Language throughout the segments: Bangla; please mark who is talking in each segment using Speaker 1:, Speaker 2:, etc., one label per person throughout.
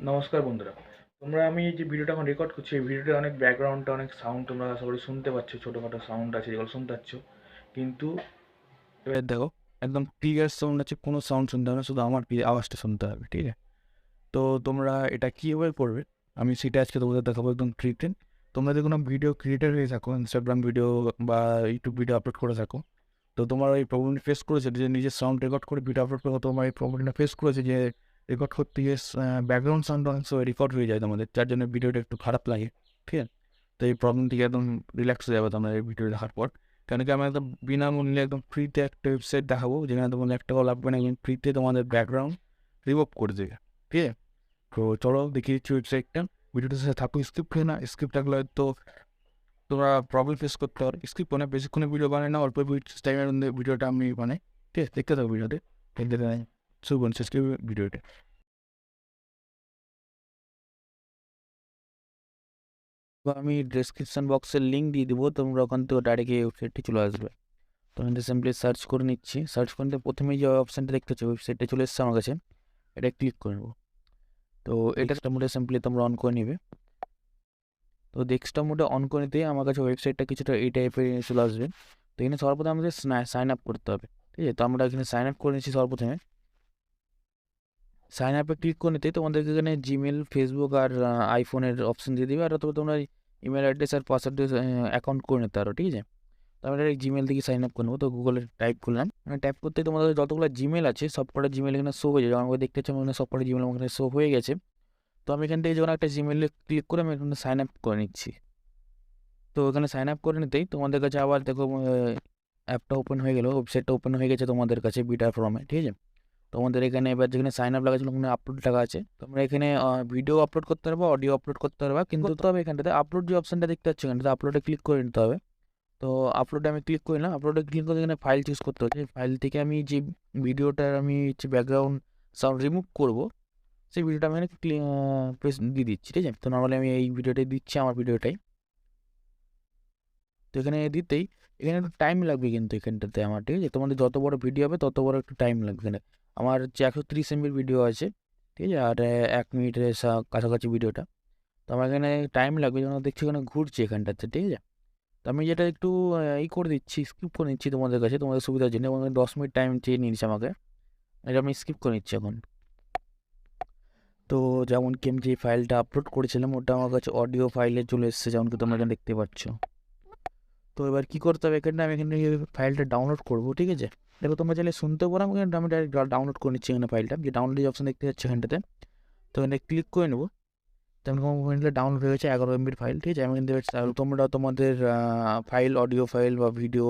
Speaker 1: নমস্কার বন্ধুরা, তোমরা আমি যে ভিডিওটা এখন রেকর্ড করছি এই ভিডিওতে অনেক ব্যাকগ্রাউন্ডে অনেক সাউন্ড তোমরা আশা করি শুনতে পাচ্ছ, ছোটোখাটো সাউন্ড আছে যেগুলো শুনতে পাচ্ছ। কিন্তু এবার দেখো, একদম ক্লিয়ার সাউন্ড আছে, কোনো সাউন্ড শুনতে হবে না, শুধু আমার আওয়াজটা শুনতে হবে, ঠিক আছে? তো তোমরা এটা কীভাবে করবে আমি সেটা আজকে তোমাদের দেখাবো একদম ফ্রিতে। তোমরা যদি কোনো ভিডিও ক্রিয়েটার হয়ে থাকো, ইনস্টাগ্রাম ভিডিও বা ইউটিউব ভিডিও আপলোড করে থাকো, তো তোমার এই প্রবলেমটা ফেস করেছে যে নিজের সাউন্ড রেকর্ড করে ভিডিও আপলোড করে তোমার এই প্রবলেমটা ফেস করেছে যে রেকর্ড করতে গিয়ে ব্যাকগ্রাউন্ড সাউন্ড অনেক সময় রেকর্ড হয়ে যায় তোমাদের, যার জন্য ভিডিওটা একটু খারাপ লাগে, ঠিক আছে? তো এই প্রবলেম থেকে একদম রিল্যাক্স হয়ে যাবে তোমরা এই ভিডিও দেখার পর। কেন কি আমি একদম বিনামূল্যে একদম ফ্রিতে একটা ওয়েবসাইট দেখাবো যেখানে তোমাদের 1 টাকাও লাগবে না, একদম ফ্রিতে তোমাদের ব্যাকগ্রাউন্ড রিমুভ করে দেবে, ঠিক আছে? তো চলো দেখিয়ে দিচ্ছি ওয়েবসাইটটা। ভিডিওটার সাথে থাকো, স্ক্রিপ্ট হয় না, স্ক্রিপ্ট থাকলে হয়তো তোমরা প্রবলেম ফেস করতে পারো। স্ক্রিপ্ট মানে বেশিক্ষণে ভিডিও বানাই না, অল্প টাইমের মধ্যে ভিডিওটা আমি বানাই, ঠিক আছে? দেখতে থাকো ভিডিওতে, দেখতে থাকি শুরু করুন শেষ করে ভিডিওটা। তো আমি ডেসক্রিপশন বক্সের লিঙ্ক দিয়ে দেবো, তোমরা ওখান থেকে ডাইরেক্ট এই ওয়েবসাইটটি চলে আসবে। তো আমি সিম্পলি সার্চ করে নিচ্ছি, সার্চ করতে প্রথমেই যে অপশানটা দেখতে হচ্ছে ওয়েবসাইটটা চলে এসছে আমার কাছে, এটা ক্লিক করে নেবো। তো এটা মোডে সিম্পলি তোমরা অন করে নিবে। তো ডেস্কটপ মোডে অন করে নিতেই আমার কাছে ওয়েবসাইটটা কিছুটা এই টাইপের চলে আসবে। তো এখানে সর্বপ্রথমে আমাদের সাইন আপ করতে হবে, ঠিক আছে? তো আমরা এখানে সাইন আপ করে নিচ্ছি। সর্বপ্রথমে সাইন আপে ক্লিক করে নিতেই তোমাদেরকে এখানে জিমেল, ফেসবুক আর আইফোনের অপশন দিয়ে দিবে, আর অথবা তোমরা ইমেল অ্যাড্রেস আর পাসওয়ার্ড দিয়ে অ্যাকাউন্ট করে নিতে পারো, ঠিক আছে? তো আমরা জিমেল থেকে সাইন আপ করে নেবো। তো গুগলে টাইপ করলাম, মানে টাইপ করতে তোমাদের যতগুলো জিমেল আছে সব কটা জিমেল এখানে শো হয়ে যাবে। আমাকে দেখতে হচ্ছে মানে সব কটা জিমেল আমার এখানে শো হয়ে গেছে। তো আমি এখান থেকে যখন একটা জিমেলে ক্লিক করে আমি এখানে সাইন আপ করে নিচ্ছি। তো এখানে সাইন আপ করে নিতেই তোমাদের কাছে আবার দেখো অ্যাপটা ওপেন হয়ে গেল, ওয়েবসাইটটা ওপেন হয়ে গেছে তোমাদের কাছে বিটা ফর্মে, ঠিক আছে? তোমাদের এখানে এবার যেখানে সাইন আপ লাগা ছিল ওখানে আপলোড লেখা আছে। তোমরা এখানে ভিডিও আপলোড করতে পারবা, অডিও আপলোড করতে পারবা, কিন্তু তবে এখানটাতে আপলোড যে অপশনটা দেখতে পাচ্ছ এখানটাতে আপলোডে ক্লিক করে নিতে হবে। তো আপলোডে আমি ক্লিক করলাম, আপলোডে ক্লিক করে এখানে ফাইল চুজ করতে হচ্ছে। ফাইল থেকে আমি যে ভিডিওটার আমি হচ্ছে ব্যাকগ্রাউন্ড সাউন্ড রিমুভ করবো সেই ভিডিওটা আমি এখানে প্রেস দিয়ে দিচ্ছি, ঠিক আছে? তো নর্মালি আমি এই ভিডিওটাই দিচ্ছি, আমার ভিডিওটাই। তো এখানে দিতেই এখানে একটু টাইম লাগবে কিন্তু এখানটাতে আমার, ঠিক আছে? তোমাদের যত বড় ভিডিও হবে তত বড় একটু টাইম লাগবে। এখানে আমার হচ্ছে 130 MB ভিডিও আছে, ঠিক আছে? আর 1 মিনিটের কাছাকাছি ভিডিওটা। তো আমার এখানে টাইম লাগবে, যেন দেখছি এখানে ঘুরছে এখানটাতে, ঠিক আছে? তো আমি যেটা একটু করে দিচ্ছি, স্কিপ করে নিচ্ছি তোমাদের কাছে, তোমাদের সুবিধার জন্য। এবং 10 মিনিট টাইম চেয়ে নিয়েছে আমাকে, এটা আমি স্কিপ করে নিচ্ছি এখন। তো যেমন কি আমি যে ফাইলটা আপলোড করেছিলাম ওটা আমার কাছে অডিও ফাইলে চলে এসেছে, যেমন কি তোমরা এখানে দেখতে পাচ্ছ। তো এবার কী করতে হবে, এখানে আমি এখানে ফাইলটা ডাউনলোড করবো, ঠিক আছে? দেখো তোমরা চাইলে শুনতেও পারো, আমি ডাইরেক্ট ডাউনলোড করে নিচ্ছি এখানে ফাইলটা, যে ডাউনলোড অপশন দেখতে যাচ্ছে এখানটাতে। তো এখানে ক্লিক করে নেবো। তেমন মোবাইলে ডাউনলোড হয়ে গেছে 11 MB ফাইল, ঠিক আছে? আমি কিন্তু তোমরা তোমাদের ফাইল, অডিও ফাইল বা ভিডিও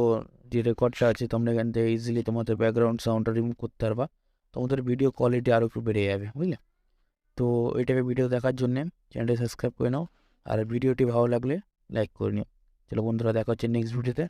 Speaker 1: যে রেকর্ডটা আছে তোমরা এখান থেকে ইজিলি তোমাদের ব্যাকগ্রাউন্ড সাউন্ডটা রিমুভ করতে পারবা। তোমাদের ভিডিও কোয়ালিটি আরও একটু বেড়ে যাবে, বুঝলে? তো এই টাইপের ভিডিও দেখার জন্যে চ্যানেলটি সাবস্ক্রাইব করে নাও, আর ভিডিওটি ভালো লাগলে লাইক করে নিও। চলো বন্ধুরা, দেখা হচ্ছে নেক্সট ভিডিওতে।